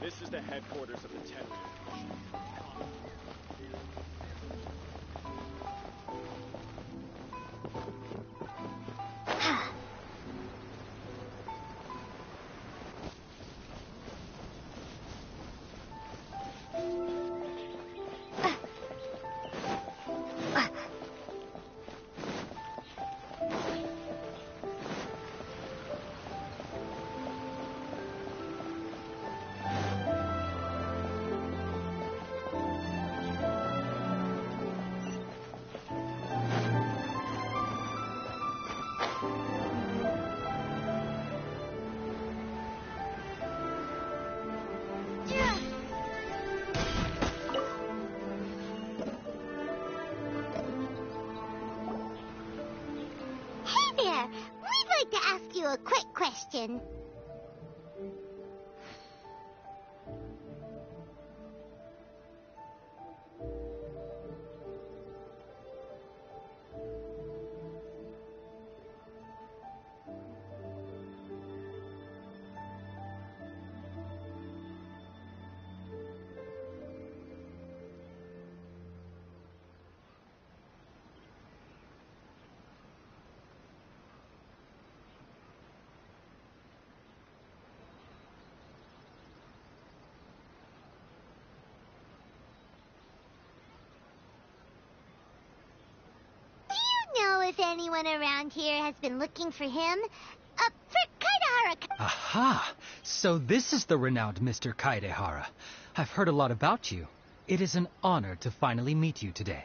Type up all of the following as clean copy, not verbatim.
This is the headquarters of the Tenryun Commission. A quick question. If anyone around here has been looking for him, for Kaidehara. Aha! So this is the renowned Mr. Kaidehara. I've heard a lot about you. It is an honor to finally meet you today.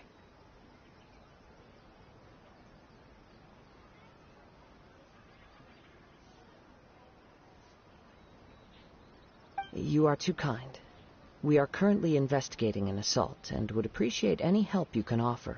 You are too kind. We are currently investigating an assault and would appreciate any help you can offer.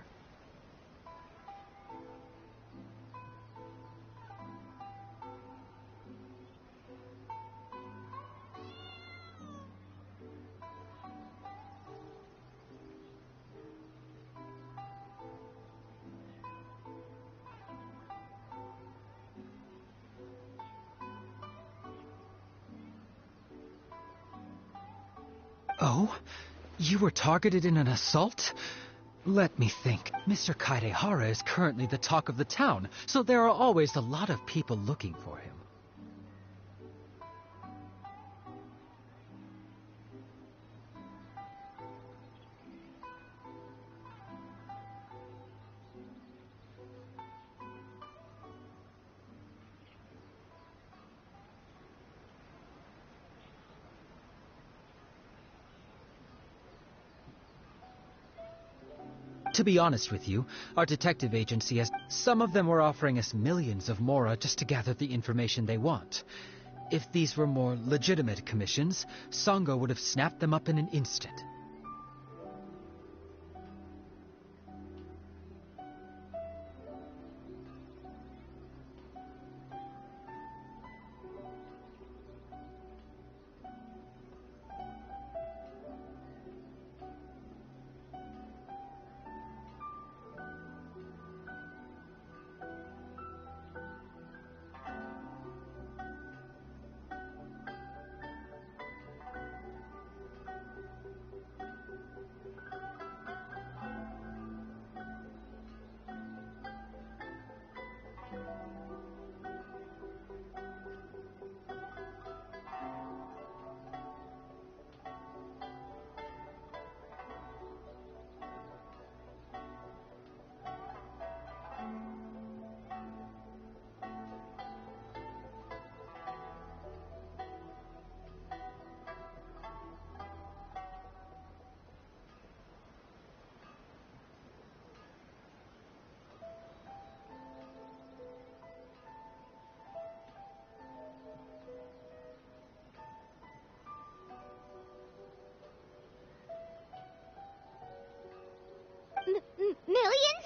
Oh? You were targeted in an assault? Let me think. Mr. Kaidehara is currently the talk of the town, so there are always a lot of people looking for him. To be honest with you, our detective agency has... Some of them were offering us millions of mora just to gather the information they want. If these were more legitimate commissions, Sango would have snapped them up in an instant. Millions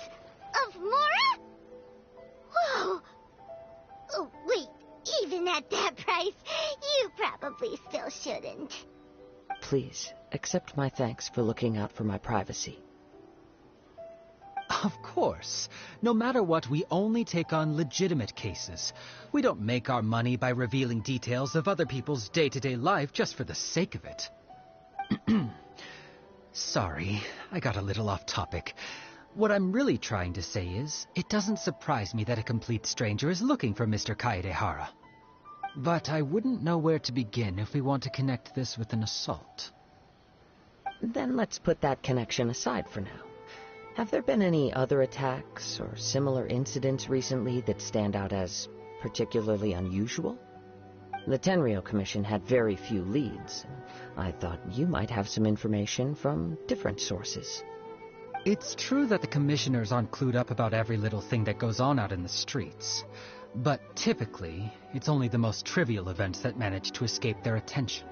of mora? Whoa! Oh, wait, even at that price, you probably still shouldn't. Please, accept my thanks for looking out for my privacy. Of course. No matter what, we only take on legitimate cases. We don't make our money by revealing details of other people's day-to-day life just for the sake of it. Sorry, I got a little off topic. What I'm really trying to say is, it doesn't surprise me that a complete stranger is looking for Mr. Kaedehara. But I wouldn't know where to begin if we want to connect this with an assault. Then let's put that connection aside for now. Have there been any other attacks or similar incidents recently that stand out as particularly unusual? The Tenryou Commission had very few leads, and I thought you might have some information from different sources. It's true that the commissioners aren't clued up about every little thing that goes on out in the streets. But typically, it's only the most trivial events that manage to escape their attention.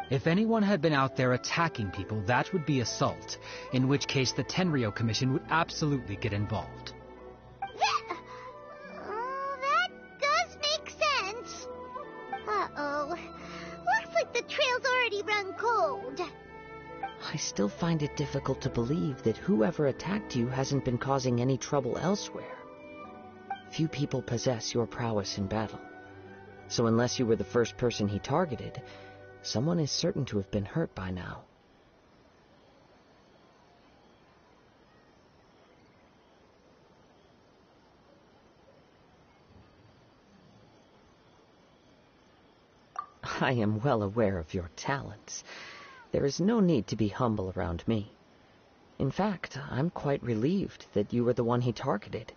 If anyone had been out there attacking people, that would be assault, in which case the Tenryou Commission would absolutely get involved. That does make sense. Uh-oh. Looks like the trail's already run cold. I still find it difficult to believe that whoever attacked you hasn't been causing any trouble elsewhere. Few people possess your prowess in battle. So unless you were the first person he targeted, someone is certain to have been hurt by now. I am well aware of your talents. There is no need to be humble around me. In fact, I'm quite relieved that you were the one he targeted.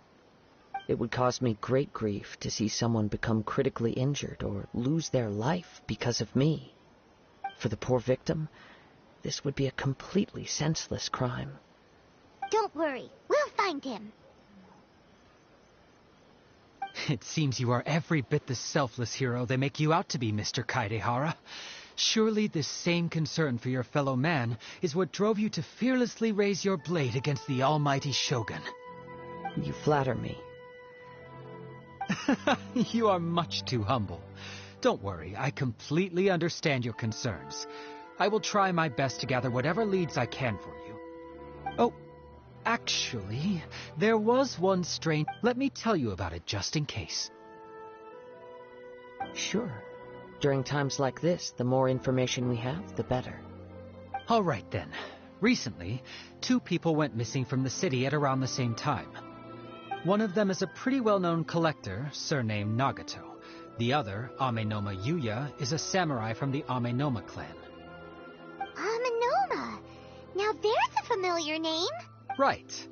It would cause me great grief to see someone become critically injured or lose their life because of me. For the poor victim, this would be a completely senseless crime. Don't worry, we'll find him. It seems you are every bit the selfless hero they make you out to be, Mr. Kaedehara. Surely this same concern for your fellow man is what drove you to fearlessly raise your blade against the almighty Shogun. You flatter me. You are much too humble. Don't worry, I completely understand your concerns. I will try my best to gather whatever leads I can for you. Oh, actually, there was one strange... Let me tell you about it just in case. Sure. During times like this, the more information we have, the better. All right then. Recently, 2 people went missing from the city at around the same time. One of them is a pretty well-known collector, surnamed Nagato. The other, Amenoma Yuya, is a samurai from the Amenoma clan. Amenoma. Now there's a familiar name. Right.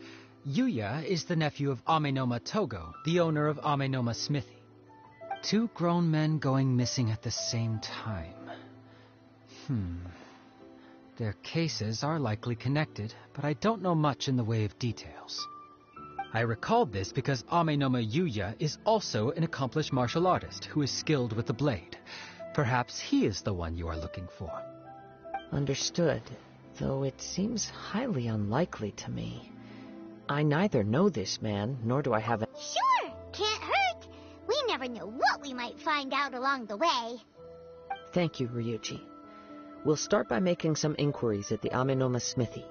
Yuya is the nephew of Amenoma Togo, the owner of Amenoma Smithy. 2 grown men going missing at the same time. Their cases are likely connected, but I don't know much in the way of details. I recalled this because Amenoma Yuya is also an accomplished martial artist who is skilled with the blade. Perhaps he is the one you are looking for. Understood, though it seems highly unlikely to me. I neither know this man, nor do I have a... Sure, can't hurt. We never know what we might find out along the way. Thank you, Ryuji. We'll start by making some inquiries at the Amenoma Smithy.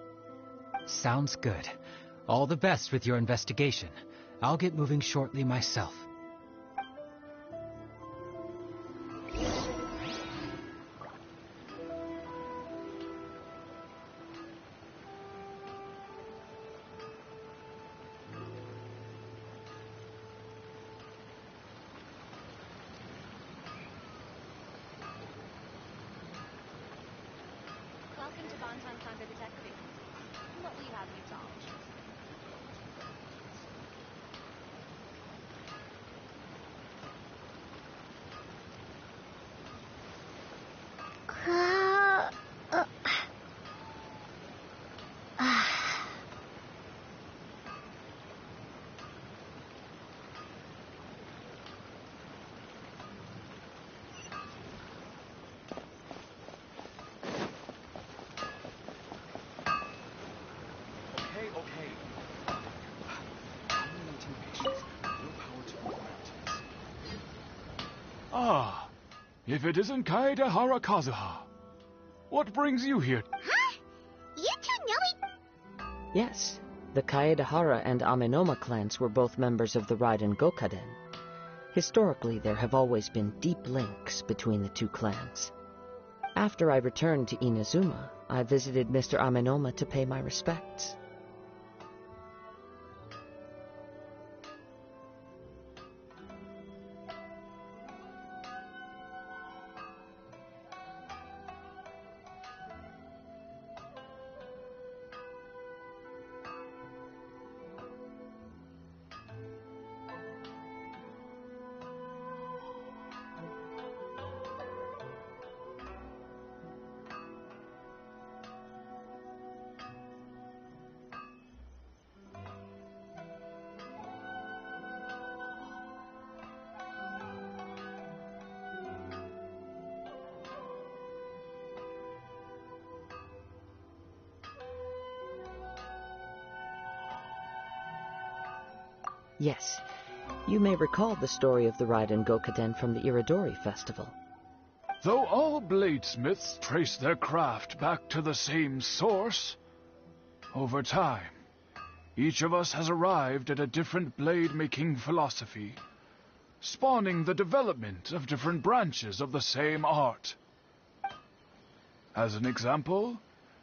Sounds good. All the best with your investigation. I'll get moving shortly myself. Welcome to Bonton Condo Detective. What will you have me solve? Ah, if it isn't Kaedehara Kazuha. What brings you here? Huh? You two know each... Yes, The Kaedahara and Amenoma clans were both members of the Raiden Gokaden. Historically, there have always been deep links between the two clans. After I returned to Inazuma, I visited Mr. Amenoma to pay my respects. Yes, you may recall the story of the Raiden Gokaden from the Iridori Festival. Though all bladesmiths trace their craft back to the same source, over time, each of us has arrived at a different blade-making philosophy, spawning the development of different branches of the same art. As an example,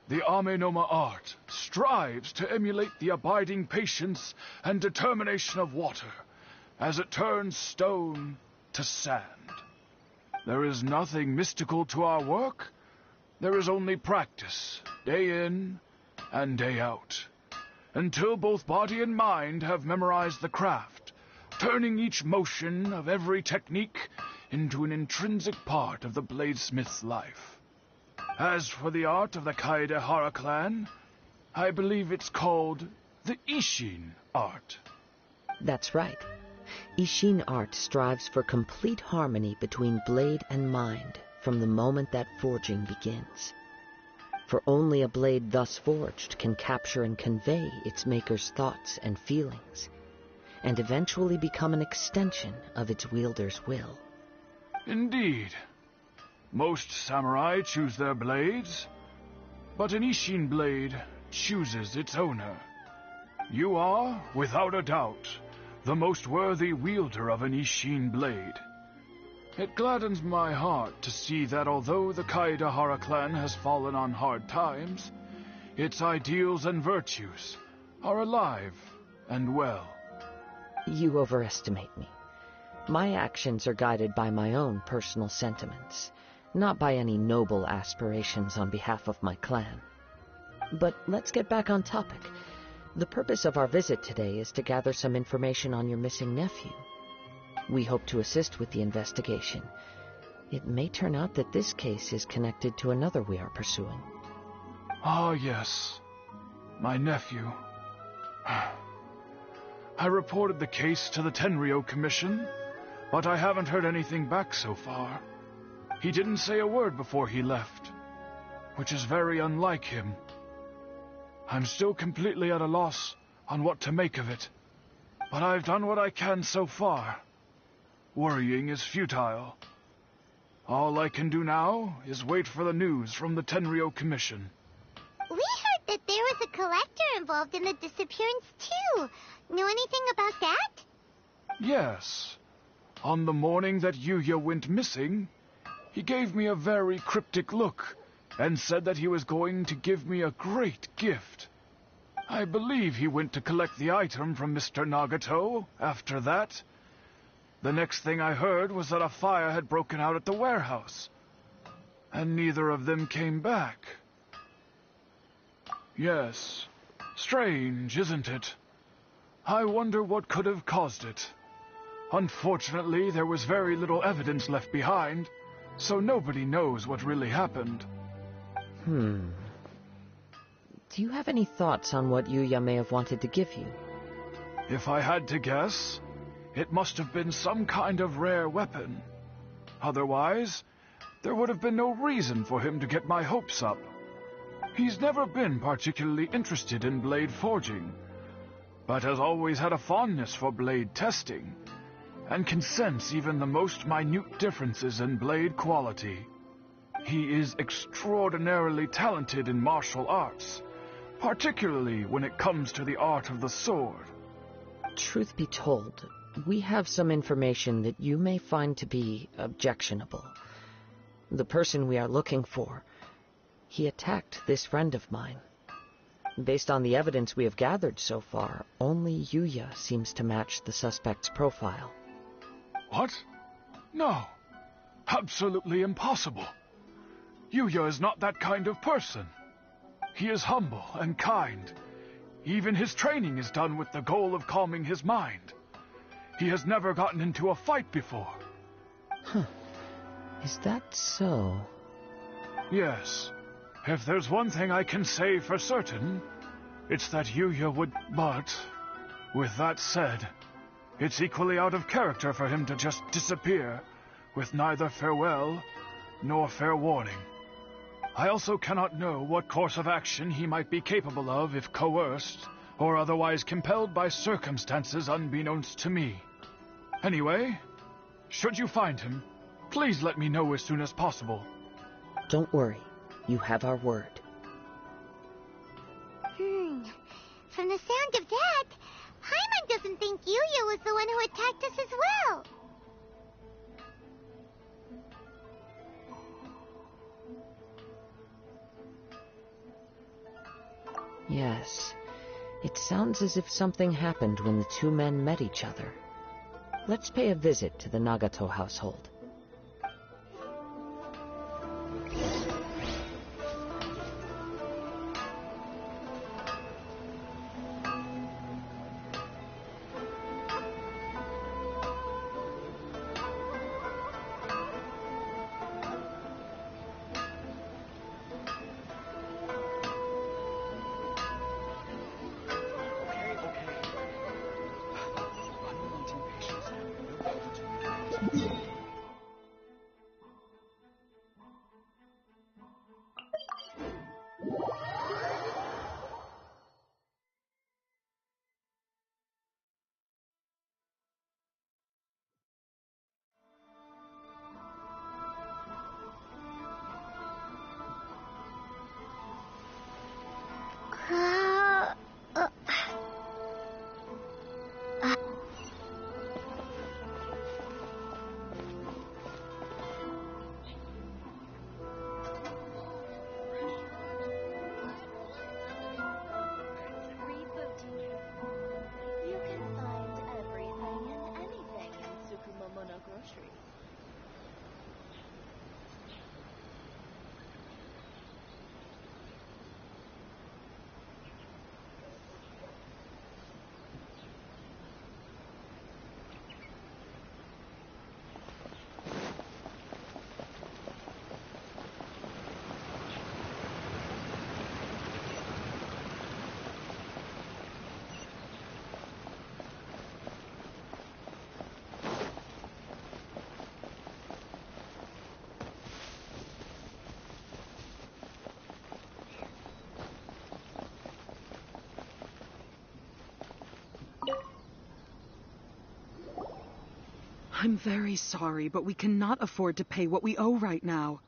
the Amenoma art strives to emulate the abiding patience and determination of water as it turns stone to sand. There is nothing mystical to our work. There is only practice, day in and day out, until both body and mind have memorized the craft, turning each motion of every technique into an intrinsic part of the bladesmith's life. As for the art of the Kaedahara clan, I believe it's called the Ishin art. That's right. Ishin art strives for complete harmony between blade and mind from the moment that forging begins. For only a blade thus forged can capture and convey its maker's thoughts and feelings, and eventually become an extension of its wielder's will. Indeed. Most samurai choose their blades, but an Ishin blade chooses its owner. You are, without a doubt, the most worthy wielder of an Ishin blade. It gladdens my heart to see that although the Kaedahara clan has fallen on hard times, its ideals and virtues are alive and well. You overestimate me. My actions are guided by my own personal sentiments, not by any noble aspirations on behalf of my clan. But let's get back on topic. The purpose of our visit today is to gather some information on your missing nephew. We hope to assist with the investigation. It may turn out that this case is connected to another we are pursuing. Ah, yes. My nephew. I reported the case to the Tenryou Commission, but I haven't heard anything back so far. He didn't say a word before he left, which is very unlike him. I'm still completely at a loss on what to make of it, but I've done what I can so far. Worrying is futile. All I can do now is wait for the news from the Tenryou Commission. We heard that there was a collector involved in the disappearance, too. Know anything about that? Yes. On the morning that Yuya went missing, he gave me a very cryptic look and said that he was going to give me a great gift. I believe he went to collect the item from Mr. Nagato after that. The next thing I heard was that a fire had broken out at the warehouse, and neither of them came back. Yes, strange, isn't it? I wonder what could have caused it. Unfortunately, there was very little evidence left behind, so nobody knows what really happened. Do you have any thoughts on what Yuya may have wanted to give you? If I had to guess, it must have been some kind of rare weapon. Otherwise, there would have been no reason for him to get my hopes up. He's never been particularly interested in blade forging, but has always had a fondness for blade testing, and can sense even the most minute differences in blade quality. He is extraordinarily talented in martial arts, particularly when it comes to the art of the sword. Truth be told, we have some information that you may find to be objectionable. The person we are looking for, he attacked this friend of mine. Based on the evidence we have gathered so far, only Yuya seems to match the suspect's profile. What? No. Absolutely impossible. Yuya is not that kind of person. He is humble and kind. Even his training is done with the goal of calming his mind. He has never gotten into a fight before. Huh. Is that so? Yes. If there's one thing I can say for certain, it's that Yuya would... But, with that said, it's equally out of character for him to just disappear, with neither farewell nor fair warning. I also cannot know what course of action he might be capable of if coerced, or otherwise compelled by circumstances unbeknownst to me. Anyway, should you find him, please let me know as soon as possible. Don't worry. You have our word. From the sound of that, Paimon doesn't think Yuya was the one who attacked us as well. Yes. It sounds as if something happened when the two men met each other. Let's pay a visit to the Nagato household. I'm very sorry, but we cannot afford to pay what we owe right now.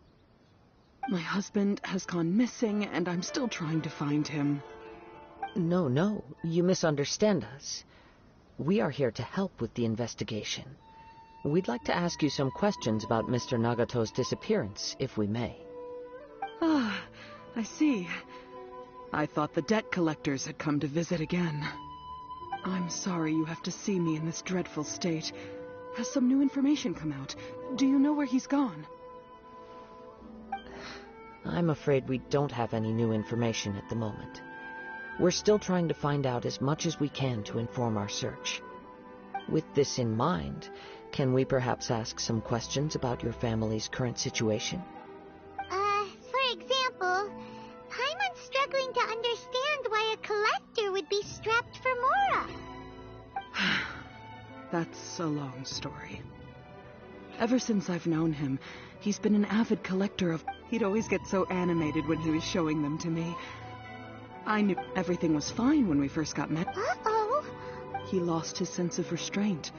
My husband has gone missing, and I'm still trying to find him. No, you misunderstand us. We are here to help with the investigation. We'd like to ask you some questions about Mr. Nagato's disappearance, if we may. Ah, I see. I thought the debt collectors had come to visit again. I'm sorry you have to see me in this dreadful state. Has some new information come out? Do you know where he's gone? I'm afraid we don't have any new information at the moment. We're still trying to find out as much as we can to inform our search. With this in mind, can we perhaps ask some questions about your family's current situation? For example, Paimon's struggling to understand why a collector would be strapped for Mora. That's a long story. Ever since I've known him, he's been an avid collector of... He'd always get so animated when he was showing them to me. I knew everything was fine when we first got met. Uh-oh. He lost his sense of restraint.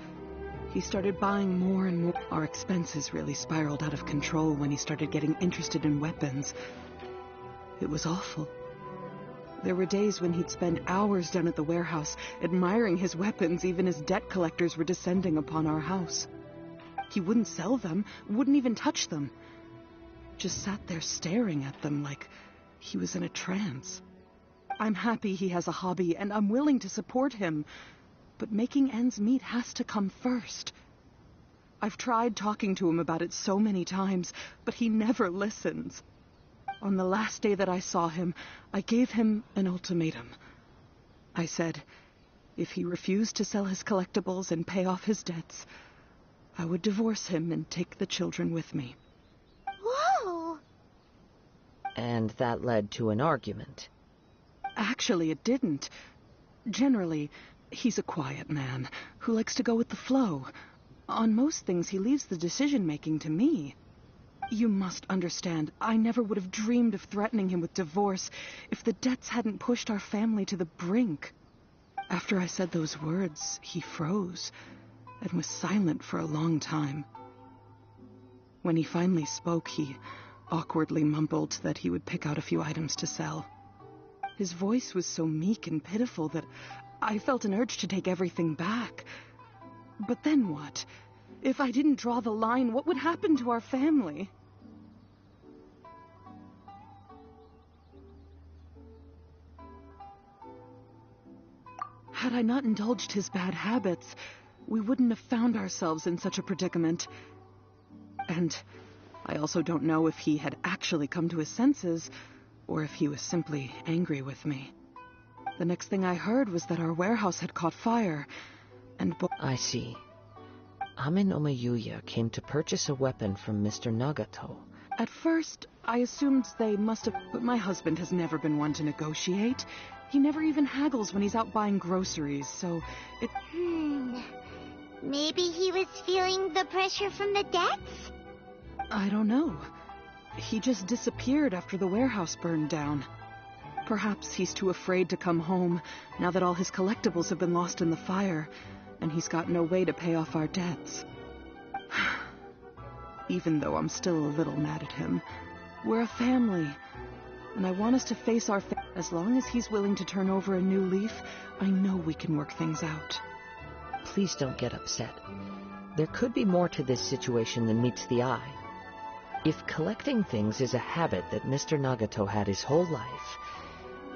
He started buying more and more. Our expenses really spiraled out of control when he started getting interested in weapons. It was awful. There were days when he'd spend hours down at the warehouse, admiring his weapons even as debt collectors were descending upon our house. He wouldn't sell them, wouldn't even touch them. Just sat there staring at them like he was in a trance. I'm happy he has a hobby, and I'm willing to support him. But making ends meet has to come first. I've tried talking to him about it so many times, but he never listens. On the last day that I saw him, I gave him an ultimatum. I said, if he refused to sell his collectibles and pay off his debts, I would divorce him and take the children with me. Whoa! And that led to an argument. Actually, it didn't. Generally, he's a quiet man who likes to go with the flow. On most things, he leaves the decision-making to me. You must understand, I never would have dreamed of threatening him with divorce if the debts hadn't pushed our family to the brink. After I said those words, he froze and was silent for a long time. When he finally spoke, he awkwardly mumbled that he would pick out a few items to sell. His voice was so meek and pitiful that I felt an urge to take everything back. But then what? If I didn't draw the line, what would happen to our family? Had I not indulged his bad habits, we wouldn't have found ourselves in such a predicament. And I also don't know if he had actually come to his senses, or if he was simply angry with me. The next thing I heard was that our warehouse had caught fire, and I see. Ame no Mayuya came to purchase a weapon from Mr. Nagato. At first, I assumed they must have... But my husband has never been one to negotiate. He never even haggles when he's out buying groceries, so it... Maybe he was feeling the pressure from the debts? I don't know. He just disappeared after the warehouse burned down. Perhaps he's too afraid to come home, now that all his collectibles have been lost in the fire, and he's got no way to pay off our debts. Even though I'm still a little mad at him, we're a family, and I want us to face our as long as he's willing to turn over a new leaf, I know we can work things out. Please don't get upset. There could be more to this situation than meets the eye. If collecting things is a habit that Mr. Nagato had his whole life,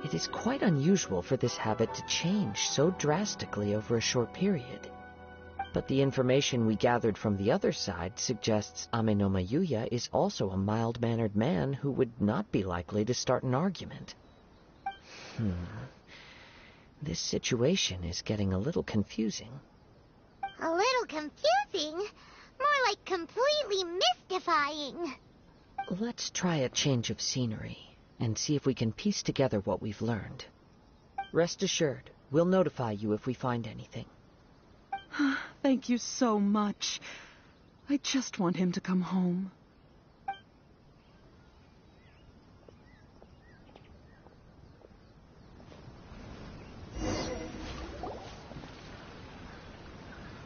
it is quite unusual for this habit to change so drastically over a short period. But the information we gathered from the other side suggests Ame no Mayuya is also a mild-mannered man who would not be likely to start an argument. This situation is getting a little confusing. A little confusing? More like completely mystifying. Let's try a change of scenery and see if we can piece together what we've learned. Rest assured, we'll notify you if we find anything. Thank you so much. I just want him to come home.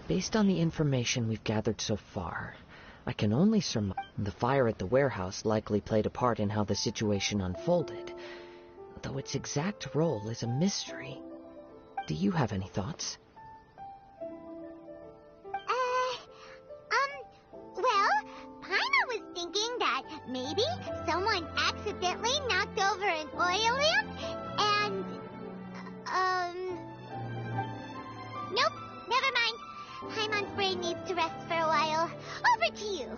Based on the information we've gathered so far, I can only surmise the fire at the warehouse likely played a part in how the situation unfolded, though its exact role is a mystery. Do you have any thoughts? Well, Paimon was thinking that maybe someone accidentally knocked over an oil lamp and, nope, never mind. Paimon's brain needs to rest for a while. Over to you.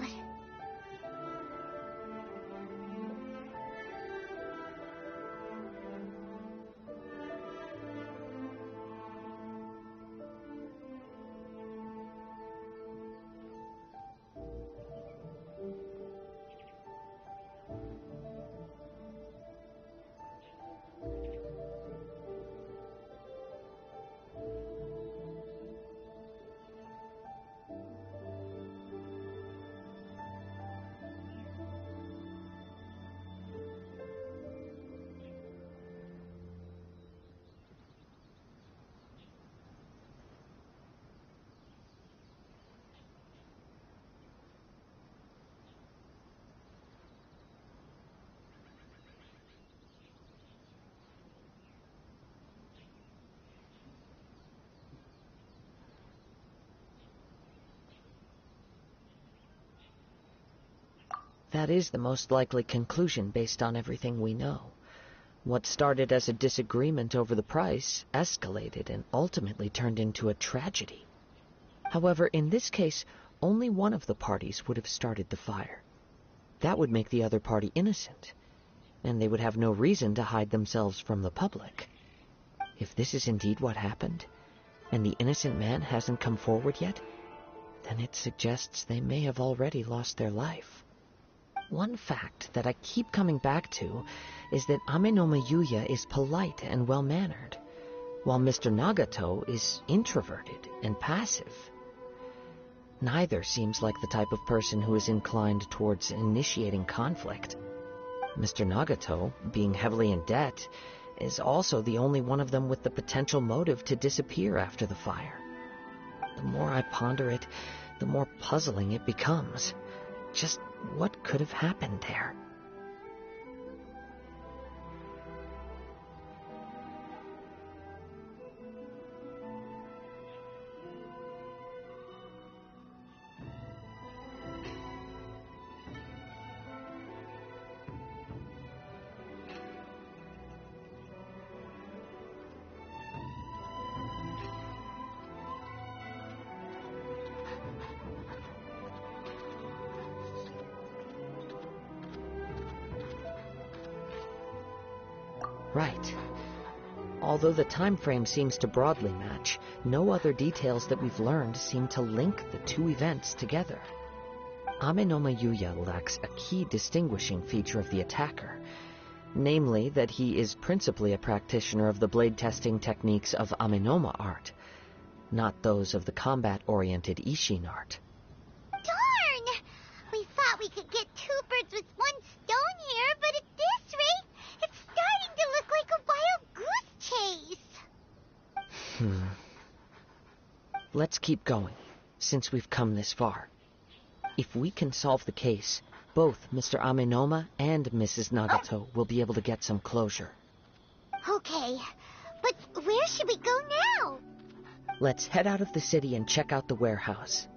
That is the most likely conclusion based on everything we know. What started as a disagreement over the price escalated and ultimately turned into a tragedy. However, in this case, only one of the parties would have started the fire. That would make the other party innocent, and they would have no reason to hide themselves from the public. If this is indeed what happened, and the innocent man hasn't come forward yet, then it suggests they may have already lost their life. One fact that I keep coming back to is that Amenoma Yuya is polite and well-mannered, while Mr. Nagato is introverted and passive. Neither seems like the type of person who is inclined towards initiating conflict. Mr. Nagato, being heavily in debt, is also the only one of them with the potential motive to disappear after the fire. The more I ponder it, the more puzzling it becomes. Just what could have happened there? Right. Although the time frame seems to broadly match, no other details that we've learned seem to link the two events together. Amenoma Yuya lacks a key distinguishing feature of the attacker, namely that he is principally a practitioner of the blade testing techniques of Amenoma art, not those of the combat-oriented Ishin art. Darn! We thought we could get two birds with one stone here, but at this rate, it's starting to look like a wild goose chase. Let's keep going, since we've come this far. If we can solve the case, both Mr. Amenoma and Mrs. Nagato will be able to get some closure. Okay, but where should we go now? Let's head out of the city and check out the warehouse.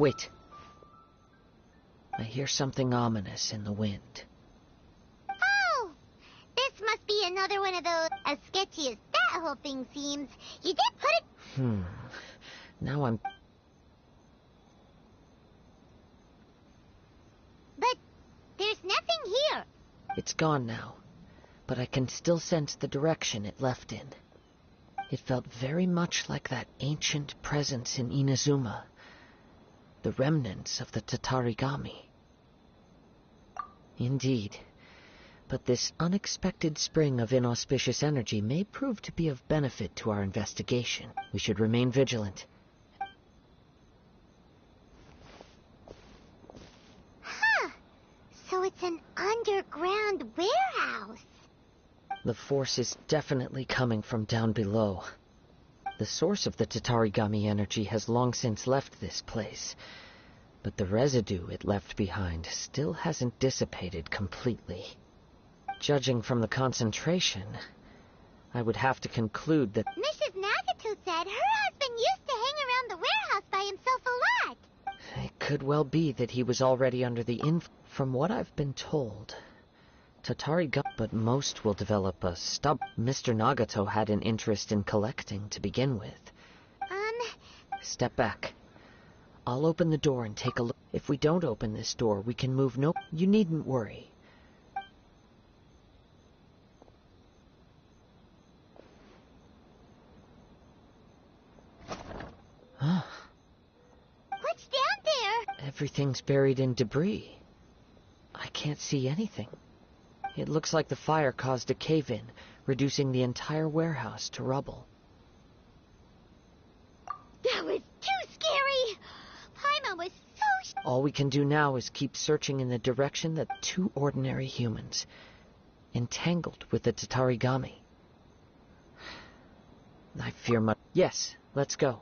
Wait. I hear something ominous in the wind. Oh! This must be another one of those, as sketchy as that whole thing seems. You did put it... Now I'm... But there's nothing here. It's gone now, but I can still sense the direction it left in. It felt very much like that ancient presence in Inazuma, the remnants of the Tatarigami. Indeed, but this unexpected spring of inauspicious energy may prove to be of benefit to our investigation. We should remain vigilant. Huh. So it's an underground warehouse. The force is definitely coming from down below. The source of the Tatarigami energy has long since left this place, but the residue it left behind still hasn't dissipated completely. Judging from the concentration, I would have to conclude that... Mrs. Nagato said her husband used to hang around the warehouse by himself a lot. It could well be that he was already under the From what I've been told, Tatarigami, but most will develop a stub. Mr. Nagato had an interest in collecting to begin with. Step back. I'll open the door and take a look. If we don't open this door, we can move no... You needn't worry. Huh. What's down there? Everything's buried in debris. I can't see anything. It looks like the fire caused a cave-in, reducing the entire warehouse to rubble. That was too scary! Paimon was so... All we can do now is keep searching in the direction that two ordinary humans, entangled with the Tatarigami. I fear much... Yes, let's go.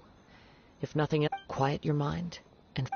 If nothing else, quiet your mind and...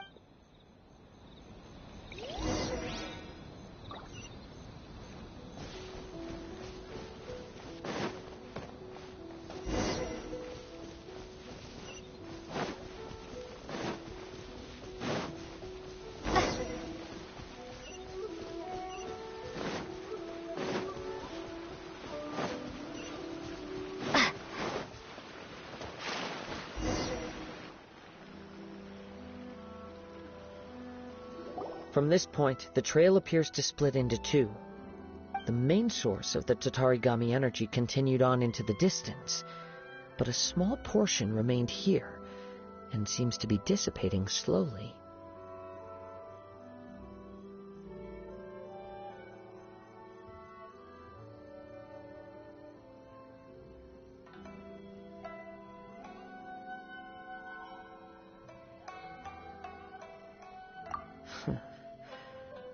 From this point, the trail appears to split into two. The main source of the Tatarigami energy continued on into the distance, but a small portion remained here, and seems to be dissipating slowly.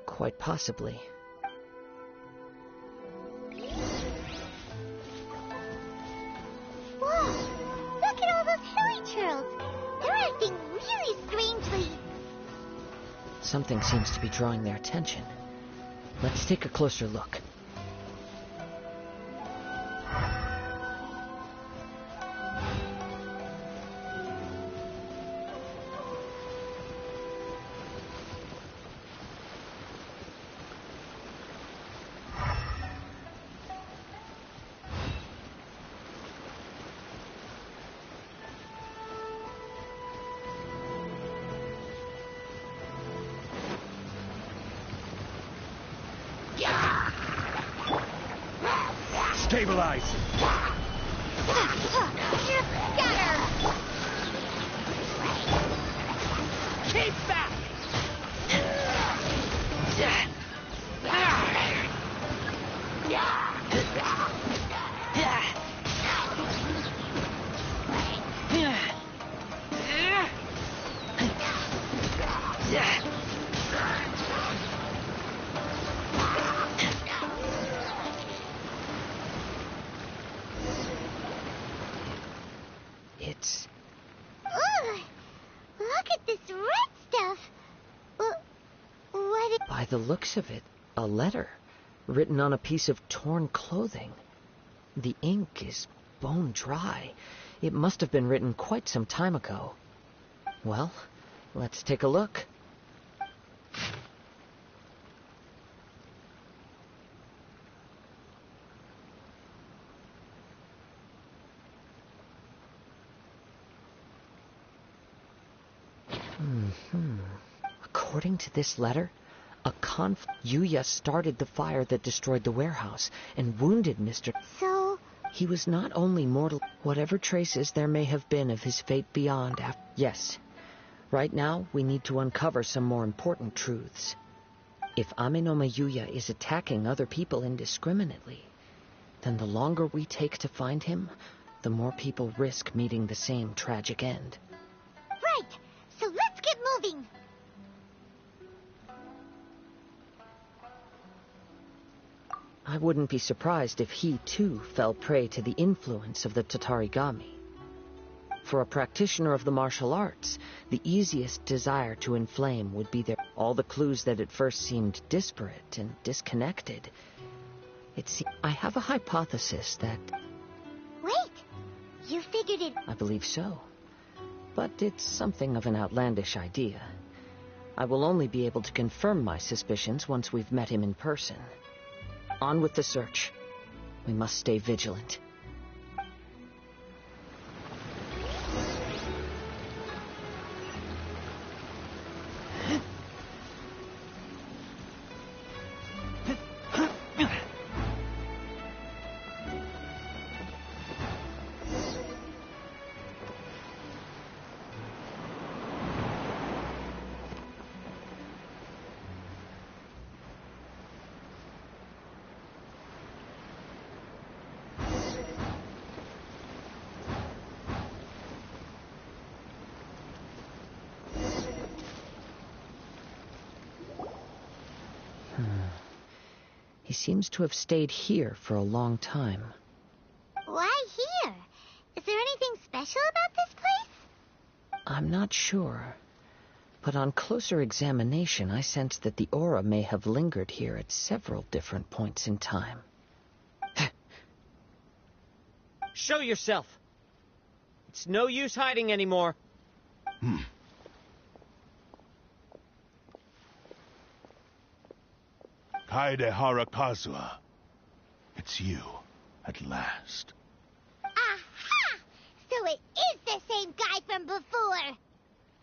Quite possibly. Whoa! Look at all those hilly churls! They're acting really strangely. Something seems to be drawing their attention. Let's take a closer look. Stabilize! Got her! Keep back! It's... Ugh! Look at this red stuff! What is... By the looks of it, a letter, written on a piece of torn clothing. The ink is bone dry. It must have been written quite some time ago. Well, Let's take a look. According to this letter, Yuya started the fire that destroyed the warehouse and wounded Mr. So, He was not only mortal, whatever traces there may have been of his fate beyond. Yes, right now we need to uncover some more important truths. If Amenoma Yuya is attacking other people indiscriminately, then the longer we take to find him, the more people risk meeting the same tragic end. right. So let's get moving. I wouldn't be surprised if he, too, fell prey to the influence of the Tatarigami. For a practitioner of the martial arts, the easiest desire to inflame would be all the clues that at first seemed disparate and disconnected. I have a hypothesis that... Wait, you figured it... I believe so. But it's something of an outlandish idea. I will only be able to confirm my suspicions once we've met him in person. On with the search. We must stay vigilant. He seems to have stayed here for a long time. Why here? Is there anything special about this place? I'm not sure. But on closer examination, I sense that the aura may have lingered here at several different points in time. Show yourself! It's no use hiding anymore. Kaede Harakazua. It's you, at last. Aha! So it is the same guy from before.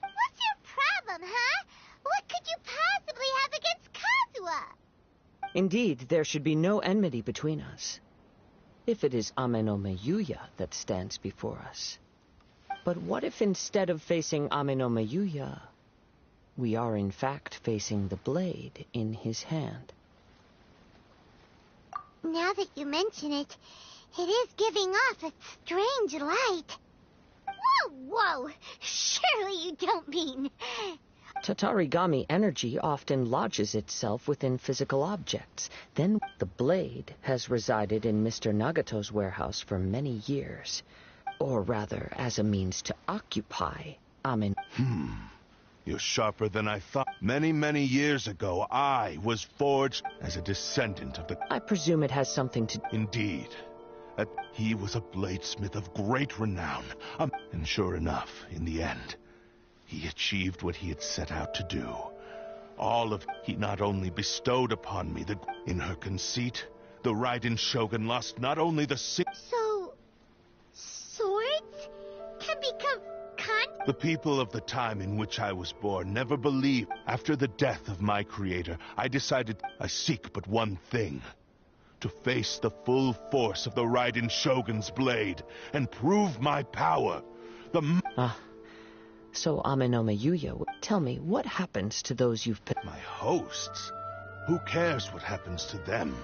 What's your problem, huh? What could you possibly have against Kazuha? Indeed, there should be no enmity between us. If it is Amenoma Yuya that stands before us. But what if instead of facing Amenoma Yuya, we are in fact facing the blade in his hand? Now that you mention it, it is giving off a strange light. Whoa! Surely you don't mean... Tatarigami energy often lodges itself within physical objects. Then the blade has resided in Mr. Nagato's warehouse for many years. Or rather, as a means to occupy You're sharper than I thought. Many years ago, I was forged as a descendant of the... I presume it has something to... Indeed. He was a bladesmith of great renown. And sure enough, in the end, he achieved what he had set out to do. He not only bestowed upon me in her conceit, the Raiden Shogun lost not only the So... swords can become... The people of the time in which I was born never believed. After the death of my creator, I decided I seek but one thing. To face the full force of the Raiden Shogun's blade and prove my power. So Amenoma Yuya, tell me, what happens to those you've picked? My hosts? Who cares what happens to them?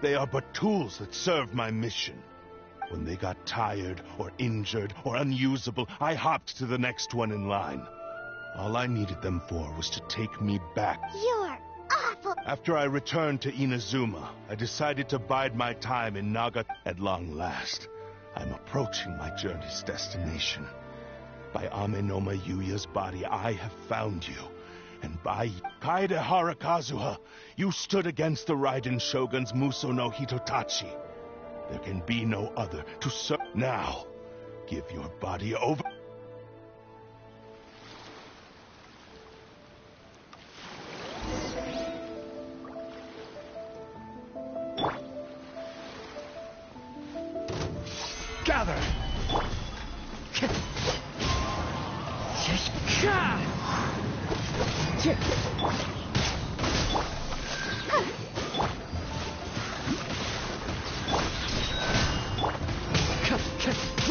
They are but tools that serve my mission. When they got tired, or injured, or unusable, I hopped to the next one in line. All I needed them for was to take me back. You're awful. After I returned to Inazuma, I decided to bide my time in Naga. At long last, I'm approaching my journey's destination. By Amenoma Yuya's body, I have found you. And by Kaede Harakazuha, you stood against the Raiden Shogun's Muso no Hitotachi. There can be no other to serve. Now, give your body over.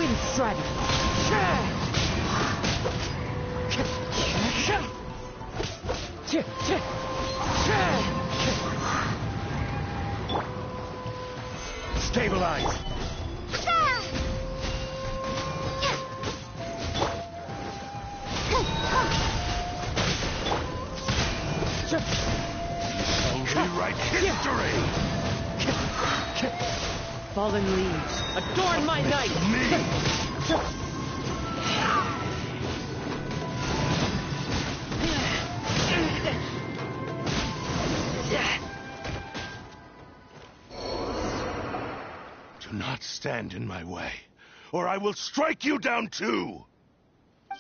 Beam strategy! Stabilize! Rewrite history! Fallen leaves, adorn my night! Me! Do not stand in my way, or I will strike you down too!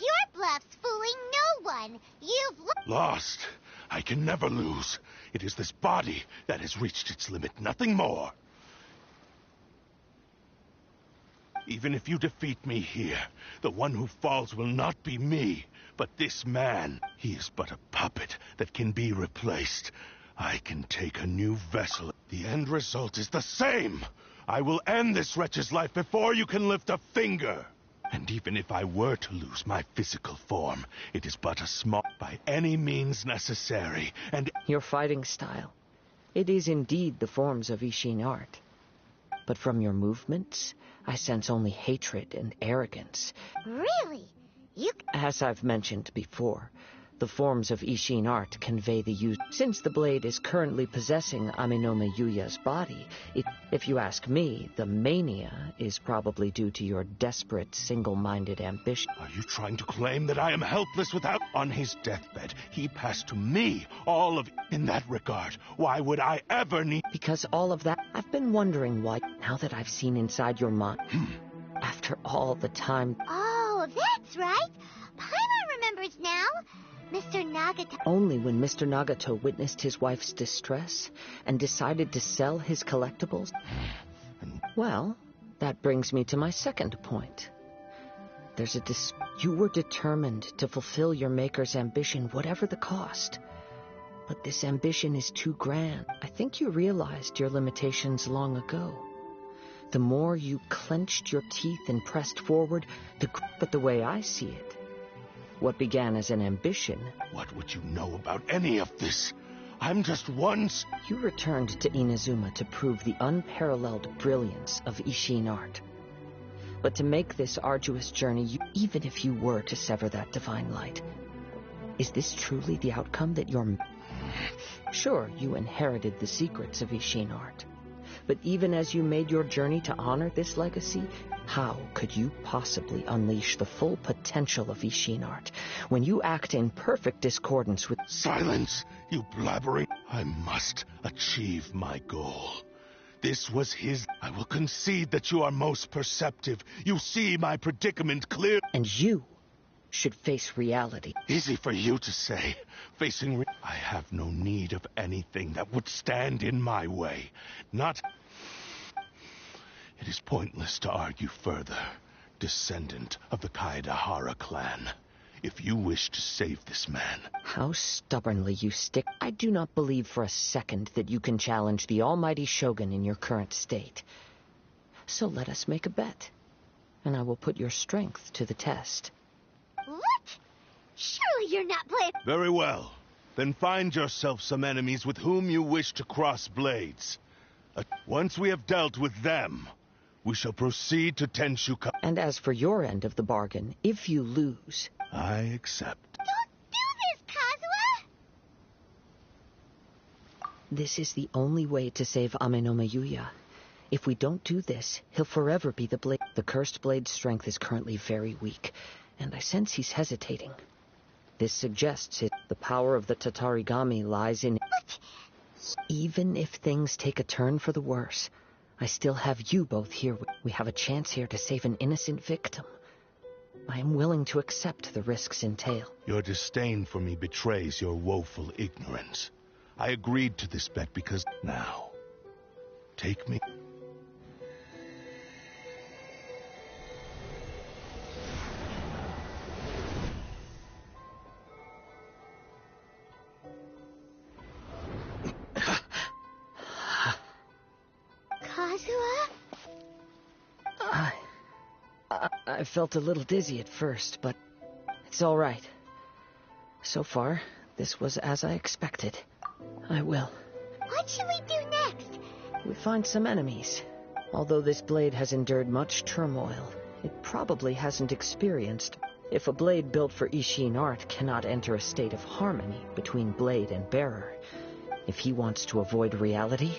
Your bluff's fooling no one. You've Lost. I can never lose. It is this body that has reached its limit, nothing more. Even if you defeat me here, the one who falls will not be me, but this man. He is but a puppet that can be replaced. I can take a new vessel. The end result is the same. I will end this wretch's life before you can lift a finger. And even if I were to lose my physical form, it is but a small by any means necessary, and Your fighting style. It is indeed the forms of Ishin art. But from your movements, I sense only hatred and arrogance. really. You As I've mentioned before, the forms of Ishin art convey the use. Since the blade is currently possessing Amenome Yuya's body, if you ask me, the mania is probably due to your desperate, single-minded ambition. are you trying to claim that I am helpless without? On his deathbed, he passed to me all of. In that regard, why would I ever need? Because all of that, I've been wondering why, now that I've seen inside your mind, after all the time, Oh, that's right. Paimon remembers now. Mr. Nagata. only when Mr. Nagato witnessed his wife's distress and decided to sell his collectibles. Well, that brings me to my second point. There's a you were determined to fulfill your maker's ambition, whatever the cost. But this ambition is too grand. I think you realized your limitations long ago. The more you clenched your teeth and pressed forward, but the way I see it, what began as an ambition, What would you know about any of this? I'm just one. you returned to Inazuma to prove the unparalleled brilliance of Ishin art. But to make this arduous journey, even if you were to sever that divine light, is this truly the outcome that you're... Sure, you inherited the secrets of Ishin art. But even as you made your journey to honor this legacy, how could you possibly unleash the full potential of Ishin art when you act in perfect discordance with... Silence, you blabbering. I must achieve my goal. This was his. I will concede that you are most perceptive. You see my predicament clear. And you should face reality. Easy for you to say. Facing I have no need of anything that would stand in my way. Not... It is pointless to argue further, descendant of the Kaedahara clan. If you wish to save this man... How stubbornly you stick. I do not believe for a second that you can challenge the almighty Shogun in your current state. So let us make a bet, and I will put your strength to the test. What? Surely you're not playing. Very well. Then find yourself some enemies with whom you wish to cross blades. Once we have dealt with them, we shall proceed to Tenshuka. And as for your end of the bargain, if you lose... I accept. Don't do this, Kazuha! This is the only way to save Amenome Yuya. If we don't do this, he'll forever be the blade. The cursed blade's strength is currently very weak, and I sense he's hesitating. This suggests the power of the Tatarigami lies in... But... Even if things take a turn for the worse, I still have you both here. We have a chance here to save an innocent victim. I am willing to accept the risks entailed. Your disdain for me betrays your woeful ignorance. I agreed to this bet because... Now, take me... Kazuha? I felt a little dizzy at first, but it's all right. So far, this was as I expected. I will. What should we do next? We find some enemies. Although this blade has endured much turmoil, it probably hasn't experienced. If a blade built for Ishin art cannot enter a state of harmony between blade and bearer, if he wants to avoid reality,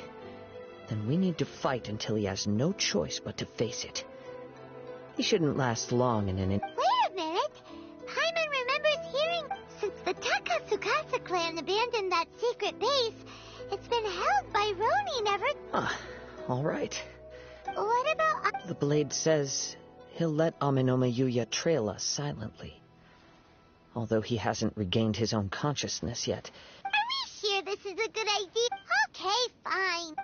then we need to fight until he has no choice but to face it. He shouldn't last long in an... Wait a minute! Paimon remembers hearing... Since the Takasukasa clan abandoned that secret base, it's been held by Ronin ever... Ah, all right. What about... The blade says he'll let Amenoma Yuya trail us silently. Although he hasn't regained his own consciousness yet. Are we sure this is a good idea? Okay, fine.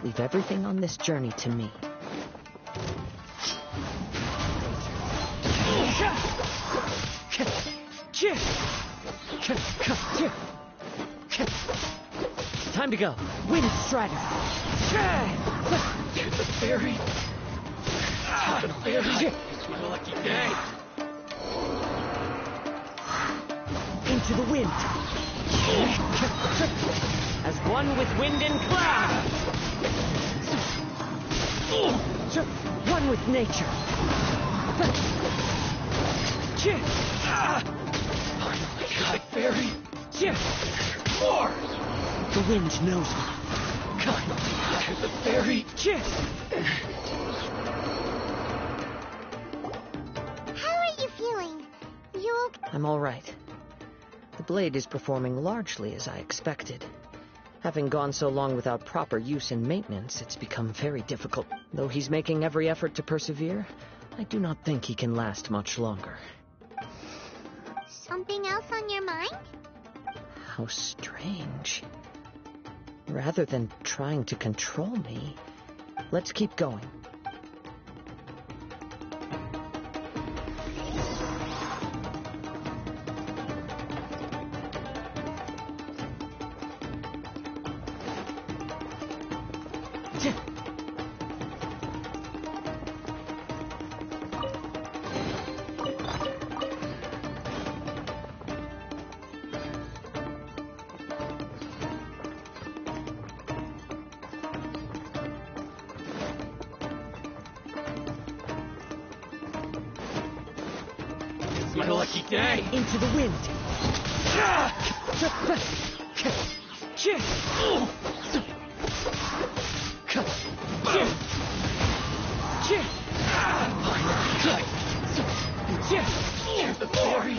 Leave everything on this journey to me. Time to go. Wind Strider. Get the fairy. The fairy. It's my lucky day. Into the wind. As one with wind and cloud. One with nature. Finally got it, fairy. More. The wind knows me. Finally, the fairy. How are you feeling? You okay? I'm all right. The blade is performing largely as I expected. Having gone so long without proper use and maintenance, it's become very difficult. Though he's making every effort to persevere, I do not think he can last much longer. Something else on your mind? How strange. Rather than trying to control me, let's keep going. My lucky day! Into the wind! Here's the fairy!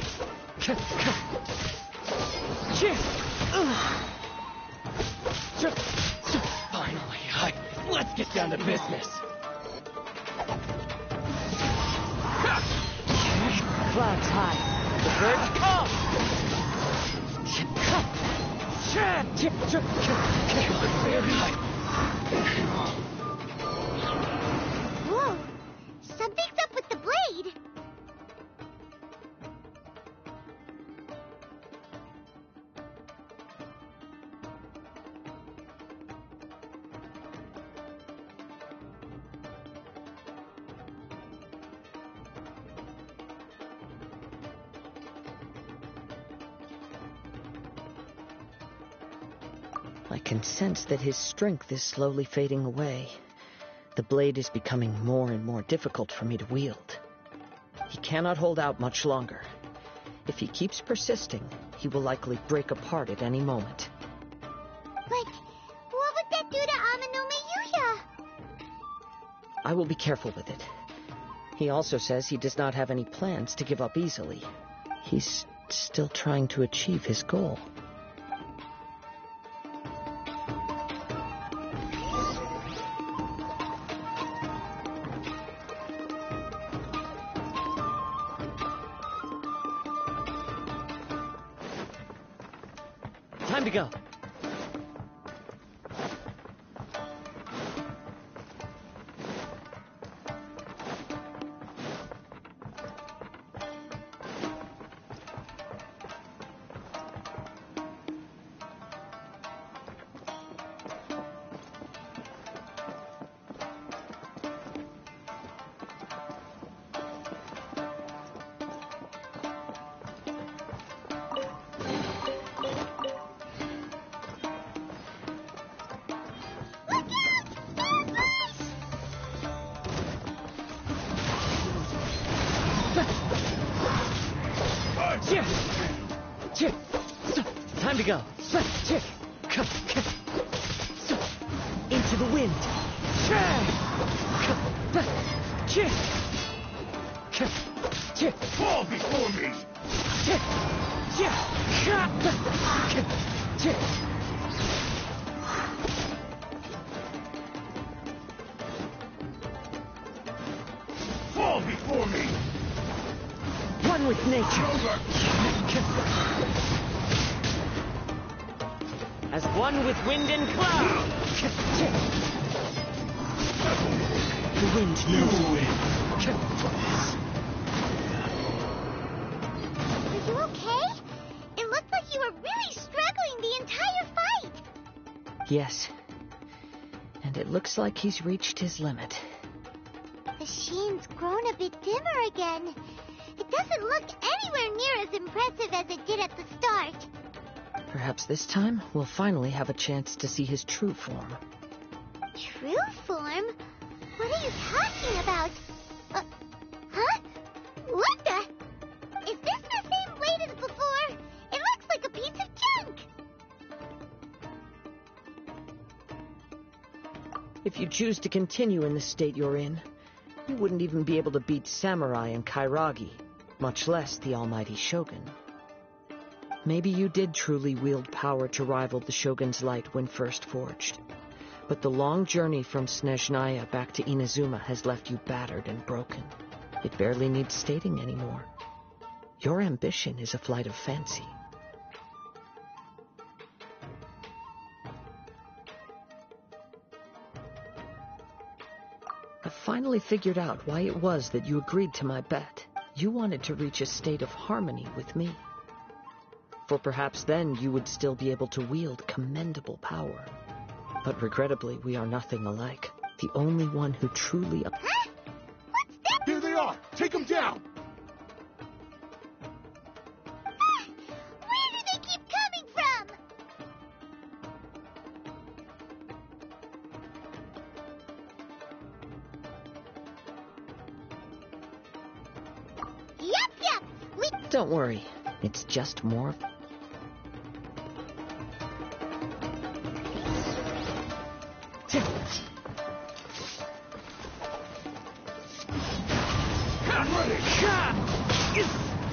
Finally, let's get down to business! Clouds high. The birds come! Whoa! Something's up with the blade! I can sense that his strength is slowly fading away. The blade is becoming more and more difficult for me to wield. He cannot hold out much longer. If he keeps persisting, he will likely break apart at any moment. But what would that do to Amano Mayuya? I will be careful with it. He also says he does not have any plans to give up easily. He's still trying to achieve his goal. Time to go. Time to go. Into the wind. Fall before me! Fall before me! One with nature. As one with wind and cloud. The wind knows. Are you okay? It looked like you were really struggling the entire fight. Yes. And it looks like he's reached his limit. The sheen's grown a bit dimmer again. It doesn't look anywhere near as impressive as it did at the start. Perhaps this time we'll finally have a chance to see his true form. True form? What are you talking about? Huh? What the? Is this the same blade as before? It looks like a piece of junk! If you choose to continue in the state you're in, you wouldn't even be able to beat Samurai and Kairagi, much less the almighty Shogun. Maybe you did truly wield power to rival the Shogun's light when first forged. But the long journey from Snezhnaya back to Inazuma has left you battered and broken. It barely needs stating anymore. Your ambition is a flight of fancy. I finally figured out why it was that you agreed to my bet. You wanted to reach a state of harmony with me. For perhaps then you would still be able to wield commendable power. But regrettably, we are nothing alike. The only one who truly... Huh? What's that? Here they are! Take them down! Where do they keep coming from? Yup! We... Don't worry. It's just more of...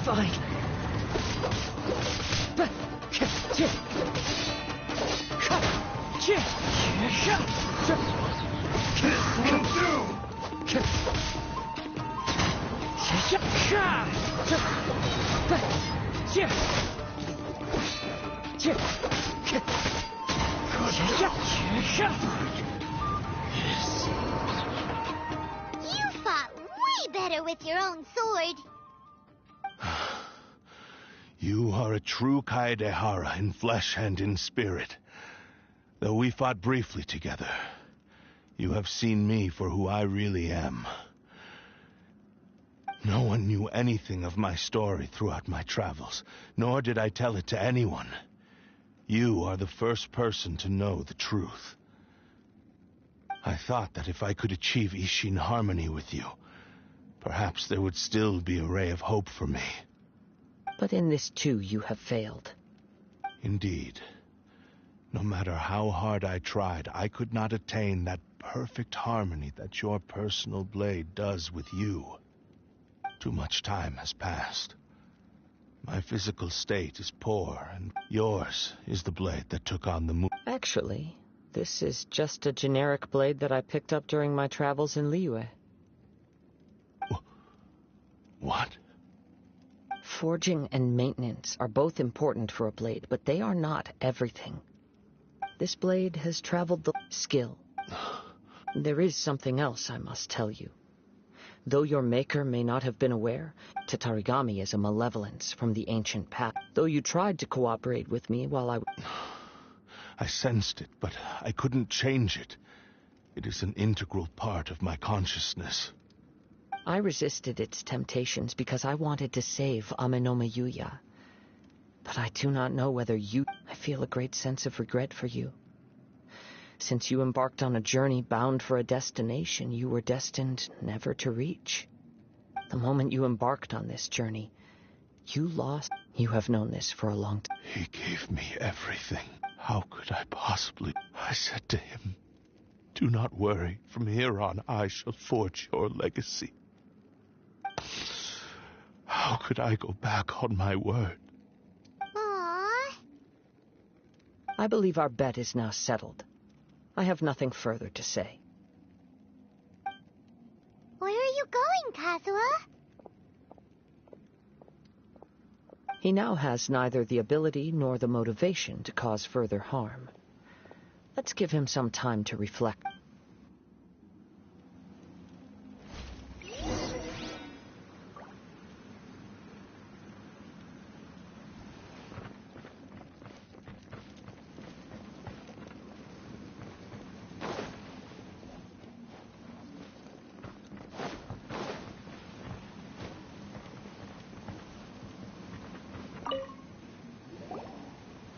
Fine. You fought way better with your own sword. You are a true Kaedehara in flesh and in spirit. Though we fought briefly together, you have seen me for who I really am. No one knew anything of my story throughout my travels, nor did I tell it to anyone. You are the first person to know the truth. I thought that if I could achieve Ishin harmony with you, perhaps there would still be a ray of hope for me. But in this too, you have failed. Indeed. No matter how hard I tried, I could not attain that perfect harmony that your personal blade does with you. Too much time has passed. My physical state is poor, and yours is the blade that took on the moon. Actually, this is just a generic blade that I picked up during my travels in Liyue. What? Forging and maintenance are both important for a blade, but they are not everything. This blade has traveled the skill. There is something else I must tell you. Though your maker may not have been aware, Tatarigami is a malevolence from the ancient past. Though you tried to cooperate with me while I sensed it, but I couldn't change it. It is an integral part of my consciousness. I resisted its temptations because I wanted to save Amenoma Yuya. But I do not know whether I feel a great sense of regret for you. Since you embarked on a journey bound for a destination you were destined never to reach. The moment you embarked on this journey, you lost. You have known this for a long time. He gave me everything. How could I possibly? I said to him, "Do not worry. From here on, I shall forge your legacy." How could I go back on my word? Aww. I believe our bet is now settled. I have nothing further to say. Where are you going, Kazuha? He now has neither the ability nor the motivation to cause further harm. Let's give him some time to reflect.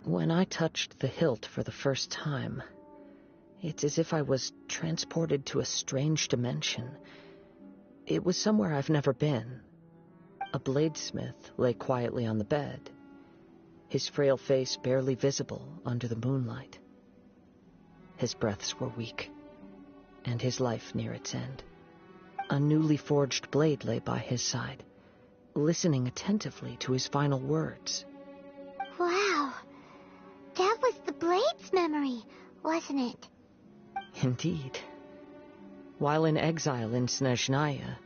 When I touched the hilt for the first time, it's as if I was transported to a strange dimension. It was somewhere I've never been. A bladesmith lay quietly on the bed, his frail face barely visible under the moonlight. His breaths were weak, and his life near its end. A newly forged blade lay by his side, listening attentively to his final words. Wow. That was the blade's memory, wasn't it? Indeed. While in exile in Snezhnaya,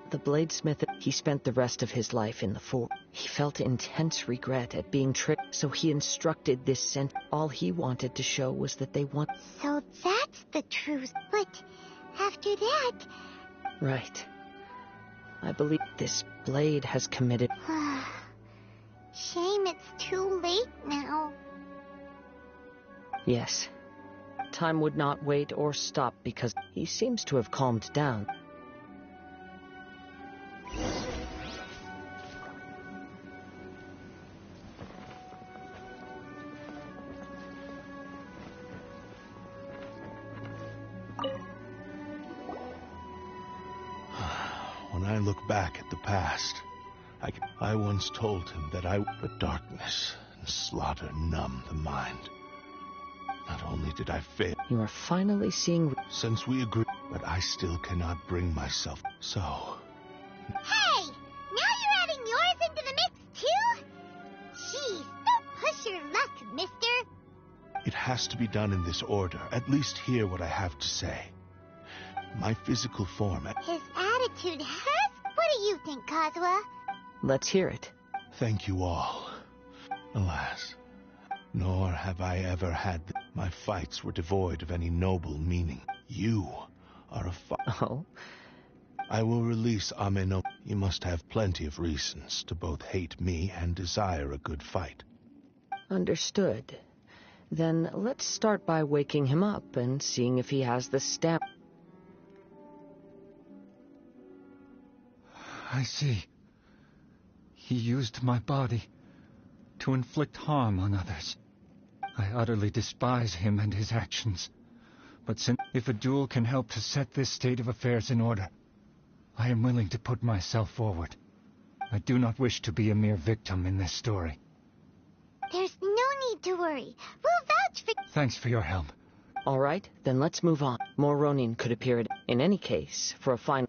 the bladesmith, he spent the rest of his life in the fort. He felt intense regret at being tricked, so he instructed this all he wanted to show was that they want... So that's the truth. But after that... Right. I believe this blade has committed... Shame it's too late now. Yes. time would not wait or stop because he seems to have calmed down. When I look back at the past, I once told him that but darkness and slaughter numb the mind. Not only did I fail... You are finally seeing... Since we agreed, but I still cannot bring myself... So... Hey! Now you're adding yours into the mix, too? Jeez, don't push your luck, mister. It has to be done in this order. At least hear what I have to say. My physical form... His attitude has... What do you think, Kazuha? Let's hear it. Thank you all. Alas, nor have I ever had... My fights were devoid of any noble meaning. You are a Oh? I will release Ame-no. You must have plenty of reasons to both hate me and desire a good fight. Understood. Then let's start by waking him up and seeing if he has the stamina. I see. He used my body to inflict harm on others. I utterly despise him and his actions. But if a duel can help to set this state of affairs in order, I am willing to put myself forward. I do not wish to be a mere victim in this story. There's no need to worry. We'll vouch for... Thanks for your help. All right, then let's move on. More Ronin could appear in any case for a final...